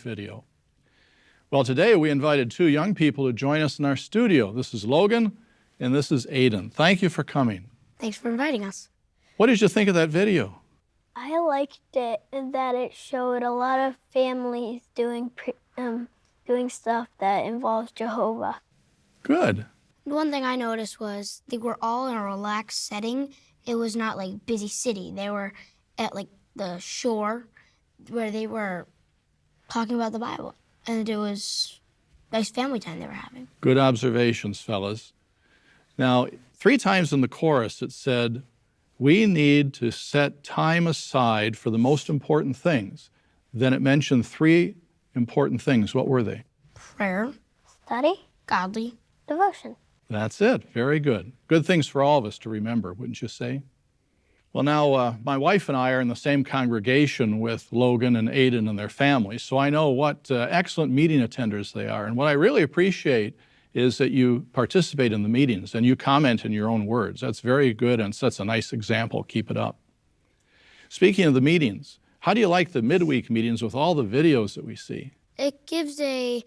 video. Well, today we invited two young people to join us in our studio. This is Logan and this is Aiden. Thank you for coming. Thanks for inviting us. What did you think of that video? I liked it that it showed a lot of families doing stuff that involves Jehovah. Good. One thing I noticed was they were all in a relaxed setting. It was not like busy city. They were at like the shore where they were talking about the Bible. And it was nice family time they were having. Good observations, fellas. Now, 3 times in the chorus it said, we need to set time aside for the most important things. Then it mentioned 3 important things. What were they? Prayer, Study, godly, devotion. That's it. Very good. Good things for all of us to remember, wouldn't you say? Well, now, my wife and I are in the same congregation with Logan and Aiden and their families, so I know what excellent meeting attenders they are. And what I really appreciate is that you participate in the meetings and you comment in your own words. That's very good and sets a nice example. Keep it up. Speaking of the meetings, how do you like the midweek meetings with all the videos that we see? It gives a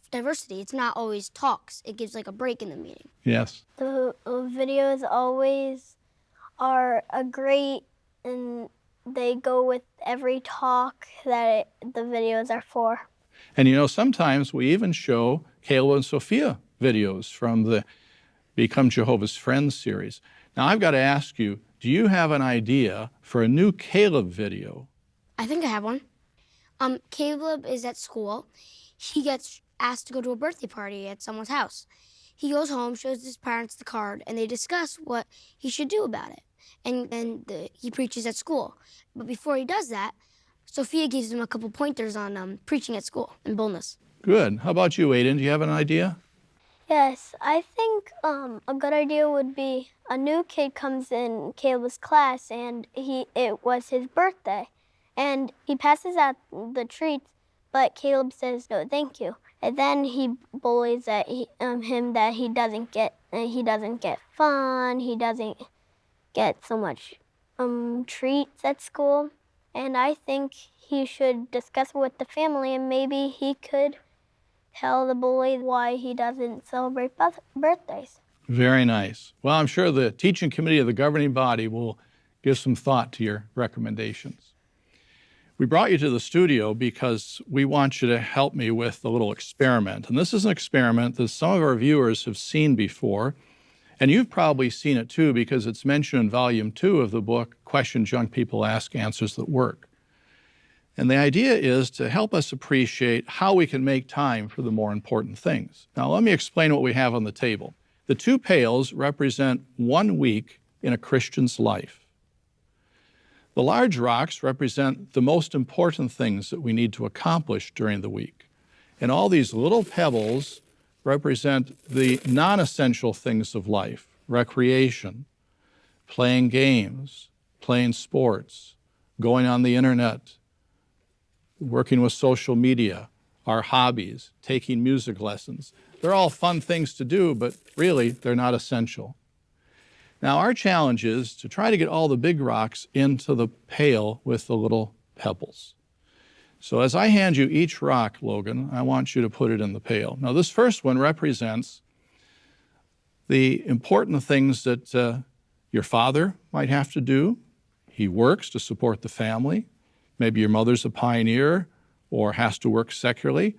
diversity. It's not always talks. It gives like a break in the meeting. Yes. The videos always are great, and they go with every talk that the videos are for. And you know, sometimes we even show Caleb and Sophia videos from the Become Jehovah's Friends series. Now, I've got to ask you, do you have an idea for a new Caleb video? I think I have one. Caleb is at school. He gets asked to go to a birthday party at someone's house. He goes home, shows his parents the card, and they discuss what he should do about it. And then he preaches at school. But before he does that, Sophia gives him a couple pointers on preaching at school and boldness. Good. How about you, Aiden? Do you have an idea? Yes, I think a good idea would be a new kid comes in Caleb's class, and it was his birthday. And he passes out the treats, but Caleb says, no, thank you. And then he bullies him that he doesn't get fun, he doesn't get so much treats at school. And I think he should discuss it with the family, and maybe he could tell the bully why he doesn't celebrate birthdays. Very nice. Well, I'm sure the teaching committee of the governing body will give some thought to your recommendations. We brought you to the studio because we want you to help me with a little experiment. And this is an experiment that some of our viewers have seen before, and you've probably seen it too because it's mentioned in volume 2 of the book, Questions Young People Ask, Answers That Work. And the idea is to help us appreciate how we can make time for the more important things. Now, let me explain what we have on the table. The 2 pails represent 1 week in a Christian's life. The large rocks represent the most important things that we need to accomplish during the week. And all these little pebbles represent the non-essential things of life: recreation, playing games, playing sports, going on the internet, working with social media, our hobbies, taking music lessons. They're all fun things to do, but really they're not essential. Now, our challenge is to try to get all the big rocks into the pail with the little pebbles. So as I hand you each rock, Logan, I want you to put it in the pail. Now, this first one represents the important things that your father might have to do. He works to support the family. Maybe your mother's a pioneer or has to work secularly.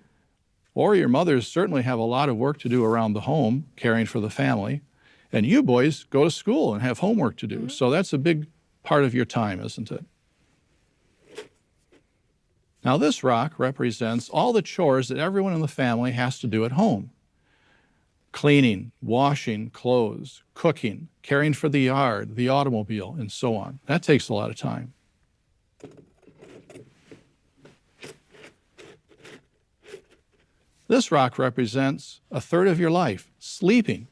Or your mothers certainly have a lot of work to do around the home, caring for the family. And you boys go to school and have homework to do. So that's a big part of your time, isn't it? Now, this rock represents all the chores that everyone in the family has to do at home. Cleaning, washing clothes, cooking, caring for the yard, the automobile, and so on. That takes a lot of time. This rock represents a third of your life, sleeping.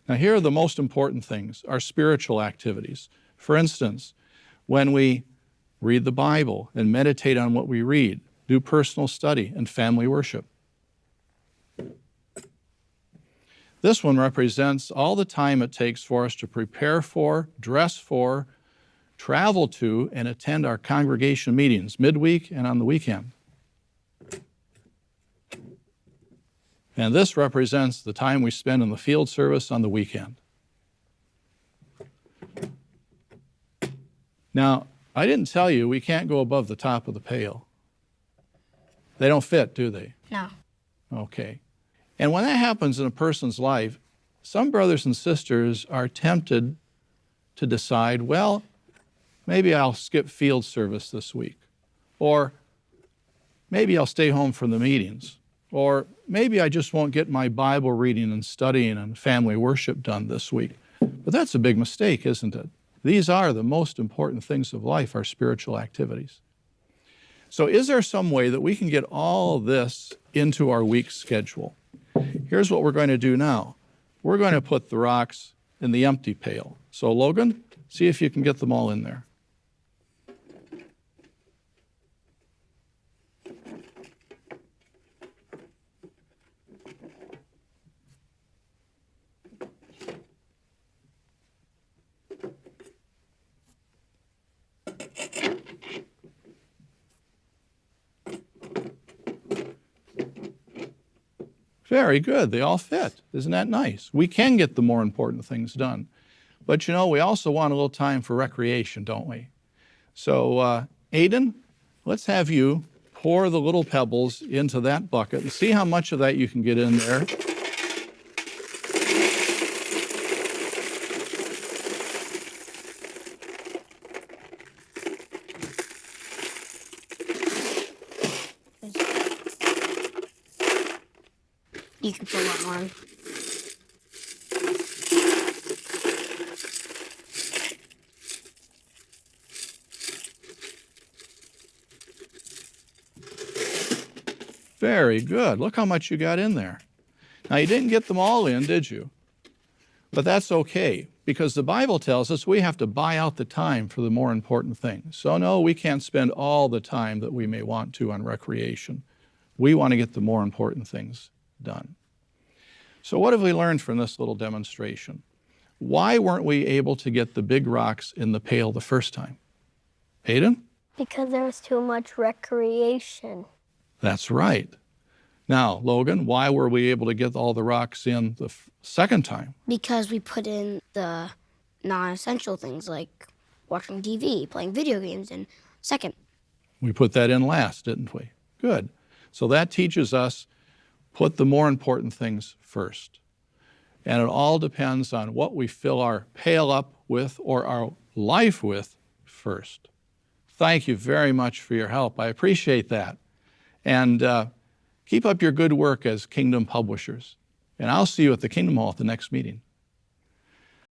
Now, here are the most important things, our spiritual activities. For instance, when we read the Bible and meditate on what we read, do personal study and family worship. This one represents all the time it takes for us to prepare for, dress for, travel to, and attend our congregation meetings midweek and on the weekend. And this represents the time we spend in the field service on the weekend. Now, I didn't tell you we can't go above the top of the pail. They don't fit, do they? No. Okay. And when that happens in a person's life, some brothers and sisters are tempted to decide, well, maybe I'll skip field service this week. Or maybe I'll stay home from the meetings. Or maybe I just won't get my Bible reading and studying and family worship done this week. But that's a big mistake, isn't it? These are the most important things of life, our spiritual activities. So is there some way that we can get all this into our week schedule? Here's what we're going to do now. We're going to put the rocks in the empty pail. So Logan, see if you can get them all in there. Very good. They all fit. Isn't that nice? We can get the more important things done. But you know, we also want a little time for recreation, don't we? So, Aiden, let's have you pour the little pebbles into that bucket and see how much of that you can get in there. You can put one more in. Very good. Look how much you got in there. Now, you didn't get them all in, did you? But that's okay, because the Bible tells us we have to buy out the time for the more important things. So no, we can't spend all the time that we may want to on recreation. We want to get the more important things done. So what have we learned from this little demonstration? Why weren't we able to get the big rocks in the pail the first time? Aiden? Because there was too much recreation. That's right. Now, Logan, why were we able to get all the rocks in the second time? Because we put in the non-essential things like watching TV, playing video games in second. We put that in last, didn't we? Good. So that teaches us put the more important things first. And it all depends on what we fill our pail up with or our life with first. Thank you very much for your help. I appreciate that. And keep up your good work as Kingdom publishers. And I'll see you at the Kingdom Hall at the next meeting.